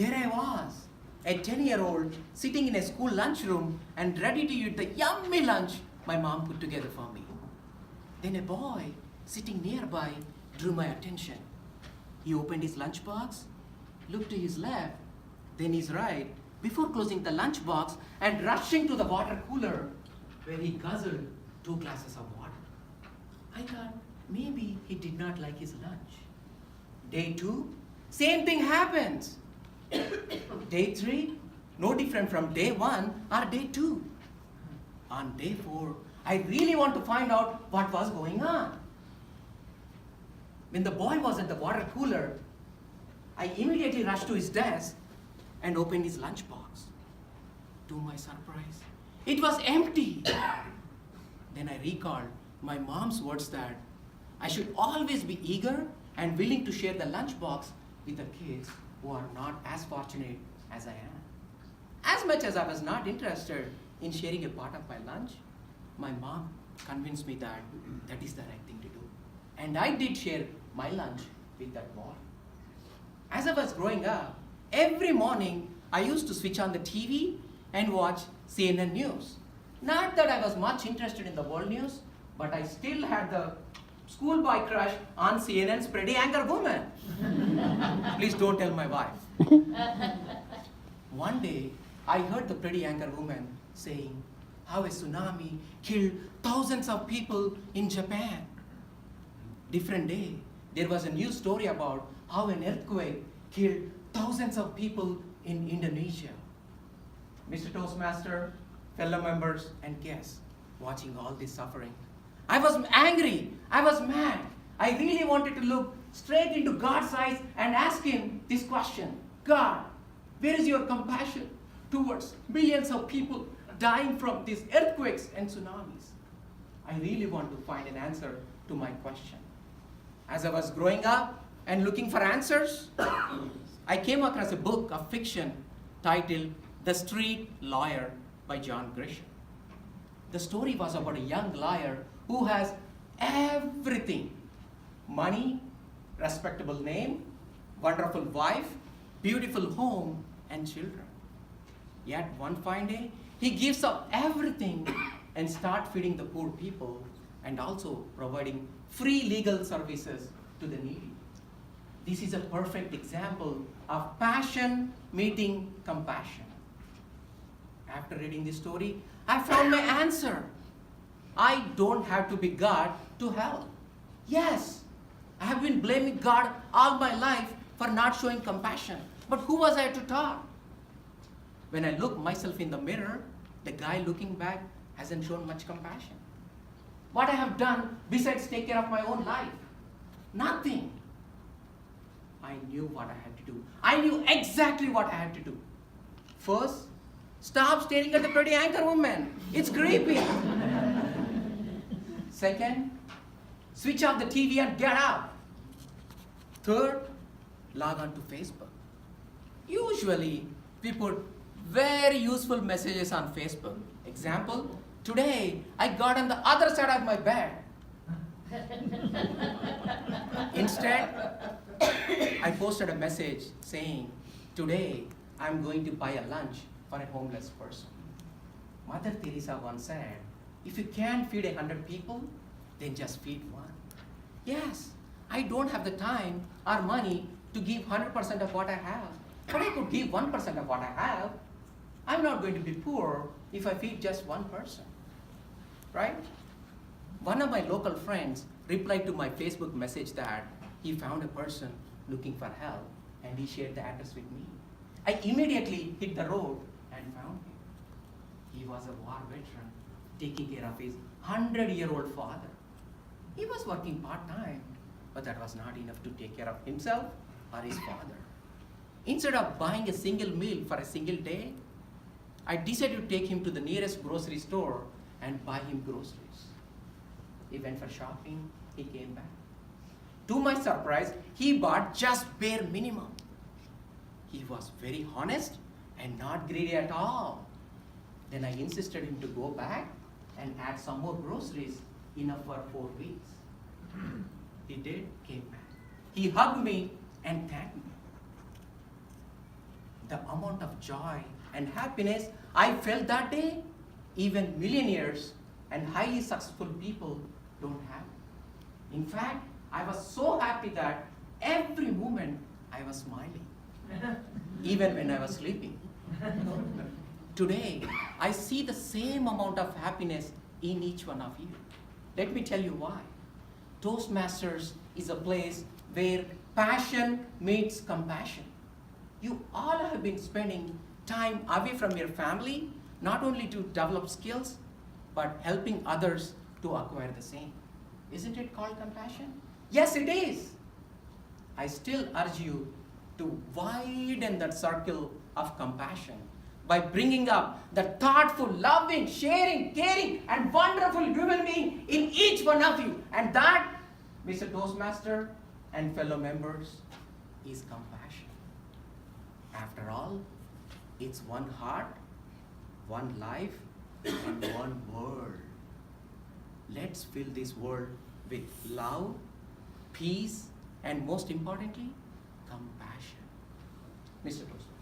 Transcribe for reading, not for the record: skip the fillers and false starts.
There I was, a 10-year-old sitting in a school lunchroom and ready to eat the yummy lunch my mom put together for me. Then a boy sitting nearby drew my attention. He opened his lunchbox, looked to his left, then his right, before closing the lunchbox and rushing to the water cooler, where he guzzled 2 glasses of water. I thought maybe he did not like his lunch. Day 2, same thing happens. Day 3, no different from day 1 or day 2. On day 4, I really want to find out what was going on. When the boy was at the water cooler, I immediately rushed to his desk and opened his lunchbox. To my surprise, it was empty. Then I recalled my mom's words that I should always be eager and willing to share the lunchbox with the kids who are not as fortunate as I am. As much as I was not interested in sharing a part of my lunch, my mom convinced me that that is the right thing to do. And I did share my lunch with that boy. As I was growing up, every morning I used to switch on the TV and watch CNN News. Not that I was much interested in the world news, but I still had the schoolboy crush on CNN's pretty anchor woman. Please don't tell my wife. One day, I heard the pretty anchor woman saying how a tsunami killed thousands of people in Japan. Different day, there was a news story about how an earthquake killed thousands of people in Indonesia. Mr. Toastmaster, fellow members, and guests watching all this suffering, I was angry, I was mad. I really wanted to look straight into God's eyes and ask him this question: God, where is your compassion towards millions of people dying from these earthquakes and tsunamis? I really want to find an answer to my question. As I was growing up and looking for answers, I came across a book of fiction titled The Street Lawyer by John Grisham. The story was about a young lawyer who has everything: money, respectable name, wonderful wife, beautiful home, and children. Yet one fine day, he gives up everything and starts feeding the poor people and also providing free legal services to the needy. This is a perfect example of passion meeting compassion. After reading this story, I found my answer. I don't have to be God to help. Yes, I have been blaming God all my life for not showing compassion. But who was I to talk? When I look myself in the mirror, the guy looking back hasn't shown much compassion. What I have done besides take care of my own life? Nothing. I knew what I had to do. I knew exactly what I had to do. First, stop staring at the pretty anchor woman. It's creepy. Second, switch off the TV and get out. Third, log on to Facebook. Usually, we put very useful messages on Facebook. Example, today I got on the other side of my bed. Instead, I posted a message saying, today I'm going to buy a lunch for a homeless person. Mother Teresa once said, if you can't feed 100 people, then just feed one. Yes, I don't have the time or money to give 100% of what I have, but I could give 1% of what I have. I'm not going to be poor if I feed just one person, right? One of my local friends replied to my Facebook message that he found a person looking for help and he shared the address with me. I immediately hit the road and found him. He was a war veteran taking care of his 100-year-old father. He was working part-time, but that was not enough to take care of himself or his father. Instead of buying a single meal for a single day, I decided to take him to the nearest grocery store and buy him groceries. He went for shopping, he came back. To my surprise, he bought just bare minimum. He was very honest and not greedy at all. Then I insisted him to go back and add some more groceries, enough for 4 weeks. He did, came back. He hugged me and thanked me. the amount of joy and happiness I felt that day, even millionaires and highly successful people don't have. In fact, I was so happy that every moment I was smiling, even when I was sleeping. Today, I see the same amount of happiness in each one of you. Let me tell you why. Toastmasters is a place where passion meets compassion. You all have been spending time away from your family, not only to develop skills, but helping others to acquire the same. Isn't it called compassion? Yes, it is. I still urge you to widen that circle of compassion by bringing up the thoughtful, loving, sharing, caring, and wonderful human being in each one of you. And that, Mr. Toastmaster and fellow members, is compassion. After all, it's one heart, one life, and one world. Let's fill this world with love, peace, and most importantly, compassion. Mr. Toastmaster.